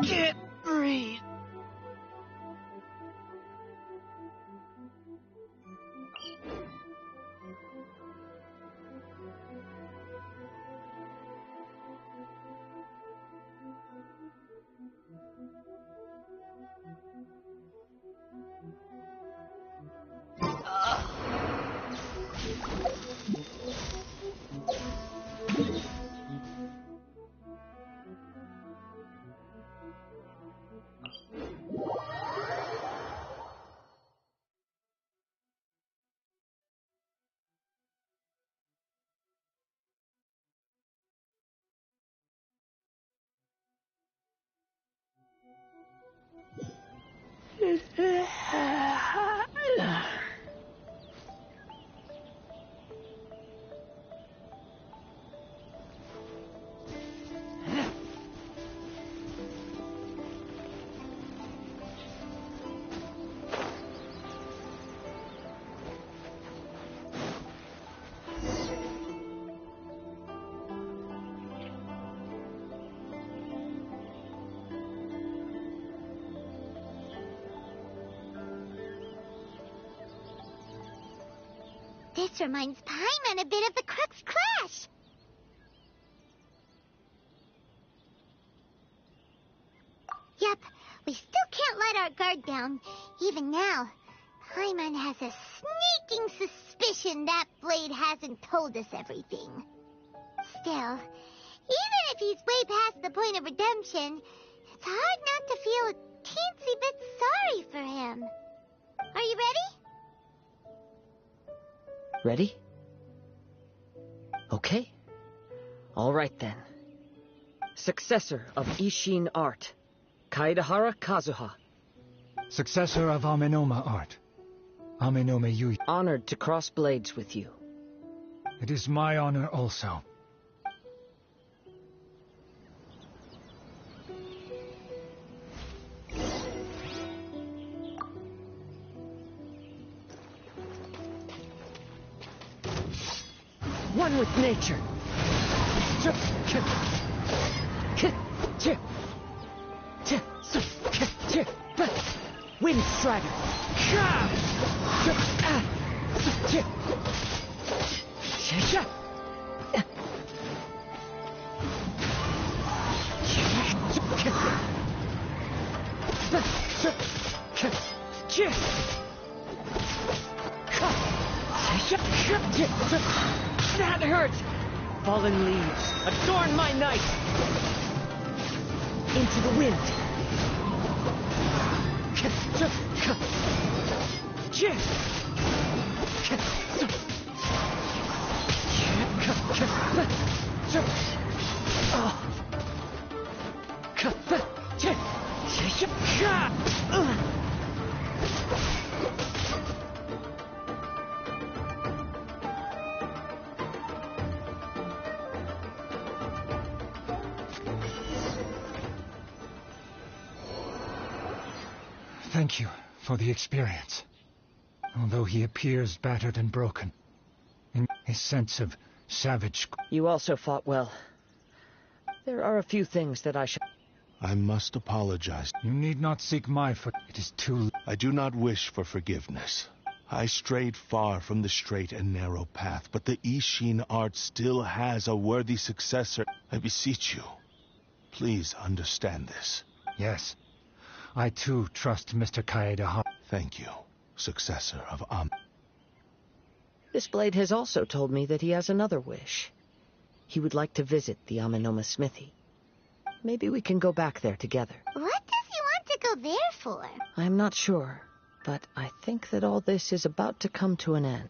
Can't breathe. This reminds Paimon a bit of the Crux Crash. Yep, we still can't let our guard down. Even now, Paimon has a sneaking suspicion that Blade hasn't told us everything. Still, even if he's way past the point of redemption, it's hard not to feel a teensy bit sorry for him. Are you ready? Ready? Okay. All right then. Successor of Ishin art, Kaedahara Kazuha. Successor of Amenoma art, Amenoma Yuya. Honored to cross blades with you. It is my honor also. One with nature. Wind Strider. That hurts! Fallen leaves, adorn my night! Into the wind! Thank you for the experience. Although he appears battered and broken, in his sense of savage... You also fought well. There are a few things that I should... I must apologize. You need not seek my it is too... I do not wish for forgiveness. I strayed far from the straight and narrow path, but the Ishin art still has a worthy successor. I beseech you, please understand this. Yes. I too trust Mr. Kaedahara. Thank you, successor of This blade has also told me that he has another wish. He would like to visit the Amenoma smithy. Maybe we can go back there together. What does he want to go there for? I'm not sure, but I think that all this is about to come to an end.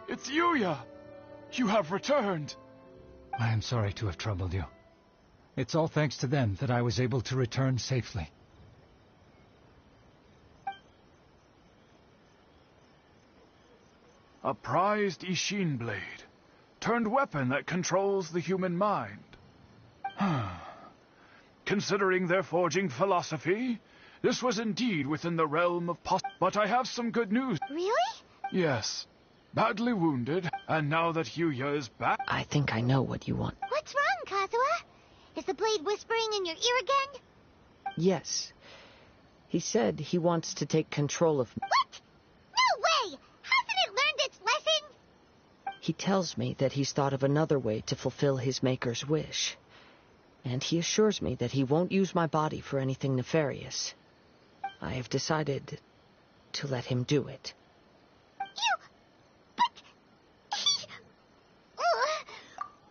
It's Yuya! You have returned! I am sorry to have troubled you. It's all thanks to them that I was able to return safely. A prized Ishin blade, turned weapon that controls the human mind. Considering their forging philosophy, This was indeed within the realm of but I have some good news. Really? Yes. Badly wounded, and now that Yuya is back... I think I know what you want. What's wrong, Kazuha? Is the blade whispering in your ear again? Yes. He said he wants to take control of... What? No way! Hasn't it learned its lesson? He tells me that he's thought of another way to fulfill his maker's wish. And he assures me that he won't use my body for anything nefarious. I have decided to let him do it.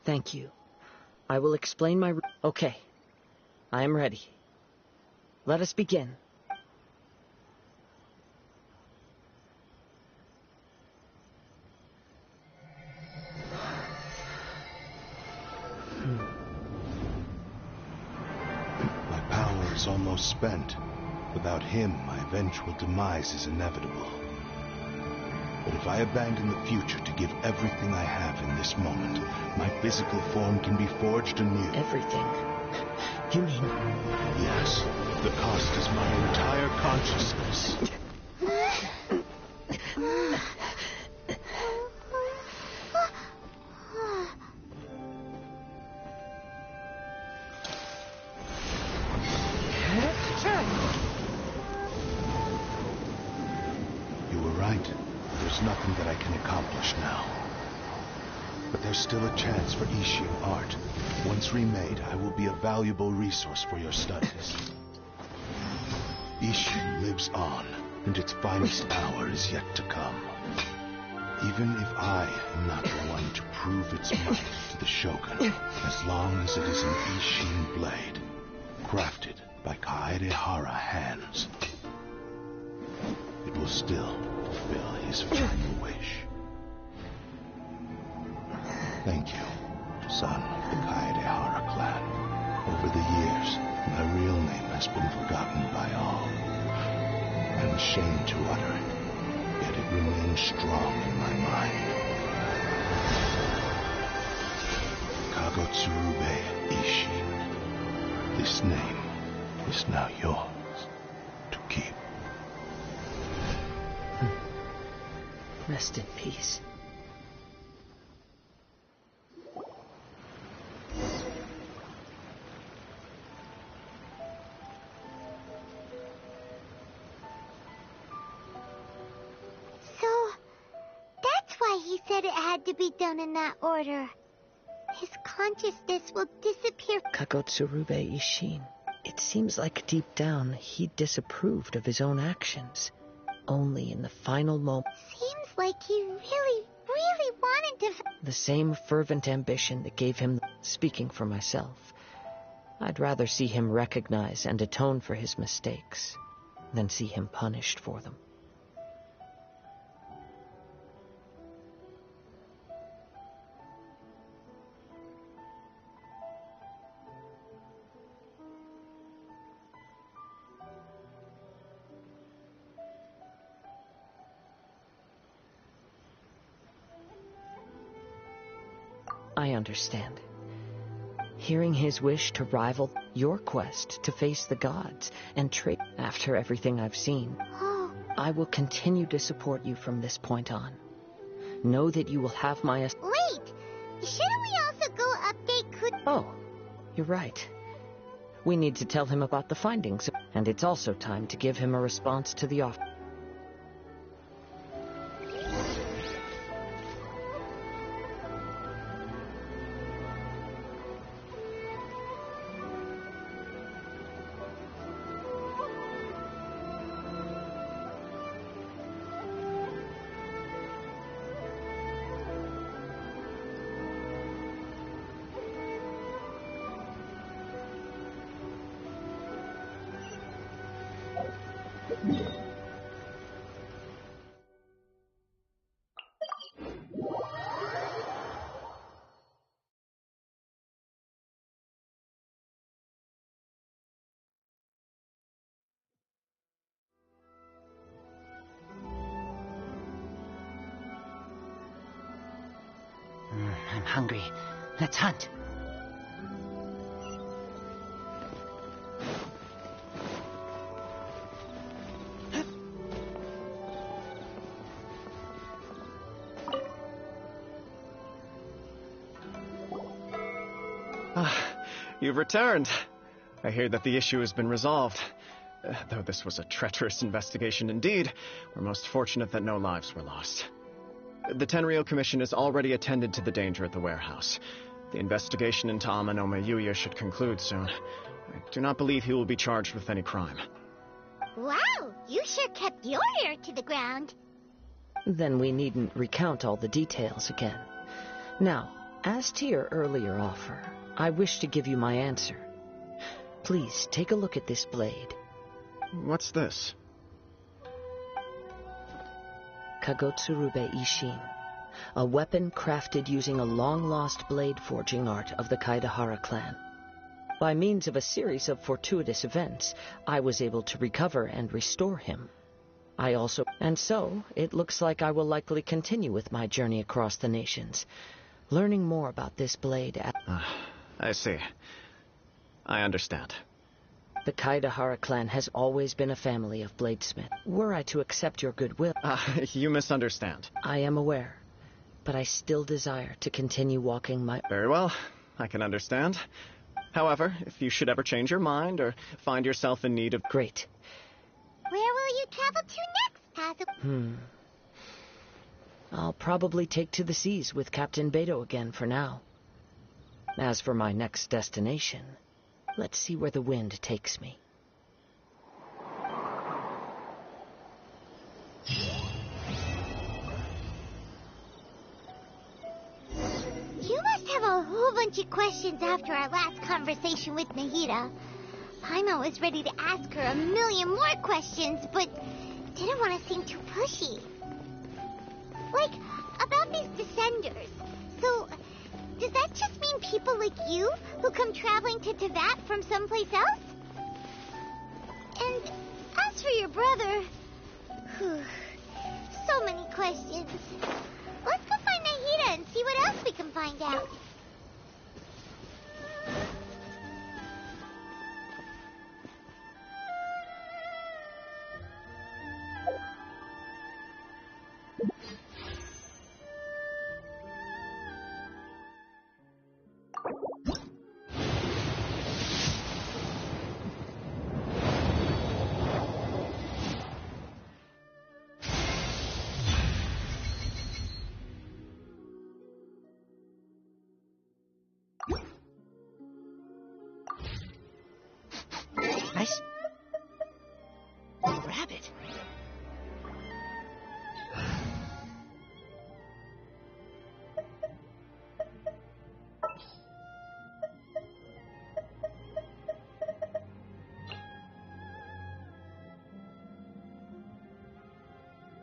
Thank you. I will explain my... Okay. I am ready. Let us begin. My power is almost spent. Without him, my eventual demise is inevitable. But if I abandon the future to give everything I have in this moment, my physical form can be forged anew. Everything? You mean... Yes. The cost is my entire consciousness. You were right. There's nothing that I can accomplish now. But there's still a chance for Ishin art. Once remade, I will be a valuable resource for your studies. Ishin lives on, and its finest hour is yet to come. Even if I am not the one to prove its might to the Shogun, as long as it is an Ishin blade, crafted by Kaedehara hands, it will still fulfill his final wish. Thank you, son of the Kaedehara clan. Over the years, my real name has been forgotten by all. I'm ashamed to utter it, yet it remains strong in my mind. Kagotsurube Ishin. This name is now yours to keep. Rest in peace. He said it had to be done in that order. His consciousness will disappear. Kagotsurube Ishin. It seems like deep down he disapproved of his own actions. Only in the final moment. Seems like he really wanted to... The same fervent ambition that gave him... Speaking for myself, I'd rather see him recognize and atone for his mistakes than see him punished for them. I understand. Hearing his wish to rival your quest to face the gods and trade after everything I've seen, I will continue to support you from this point on. Know that you will have my... Wait! Shouldn't we also go update Oh, you're right. We need to tell him about the findings, and it's also time to give him a response to the offer. I'm hungry. Let's hunt. You've returned. I hear that the issue has been resolved. Though this was a treacherous investigation indeed, we're most fortunate that no lives were lost. The Tenryou Commission has already attended to the danger at the warehouse. The investigation into Amanoma Yuya should conclude soon. I do not believe he will be charged with any crime. Wow, you sure kept your ear to the ground. Then we needn't recount all the details again. Now, as to your earlier offer, I wish to give you my answer. Please take a look at this blade. What's this? Kagotsurube Ishin, a weapon crafted using a long-lost blade forging art of the Kaidahara clan. By means of a series of fortuitous events, I was able to recover and restore him. And so, it looks like I will likely continue with my journey across the nations, learning more about this blade at... I see. I understand. The Kaidahara clan has always been a family of bladesmiths. Were I to accept your goodwill... You misunderstand. I am aware, but I still desire to continue walking my... Very well, I can understand. However, if you should ever change your mind or find yourself in need of... Great. Where will you travel to next, Pazu? I'll probably take to the seas with Captain Beto again for now. As for my next destination, let's see where the wind takes me. You must have a whole bunch of questions after our last conversation with Nahida. Paimon was ready to ask her a million more questions, but didn't want to seem too pushy. Like, about these descenders. So, does that just mean people like you who come traveling to Teyvat from someplace else? And as for your brother... so many questions. Let's go find Nahida and see what else we can find out. Nice. Rabbit.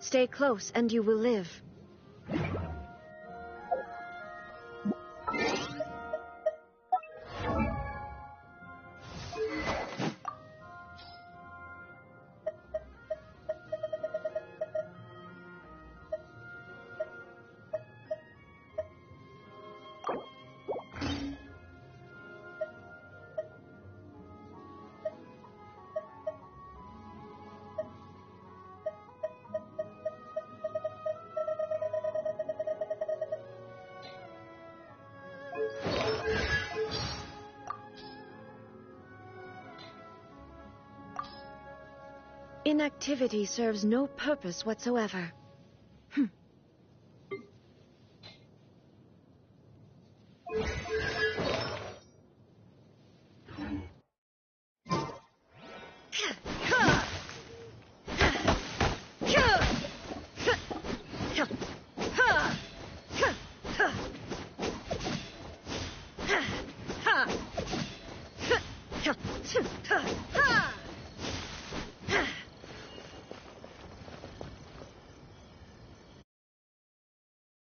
Stay close and you will live. Inactivity serves no purpose whatsoever.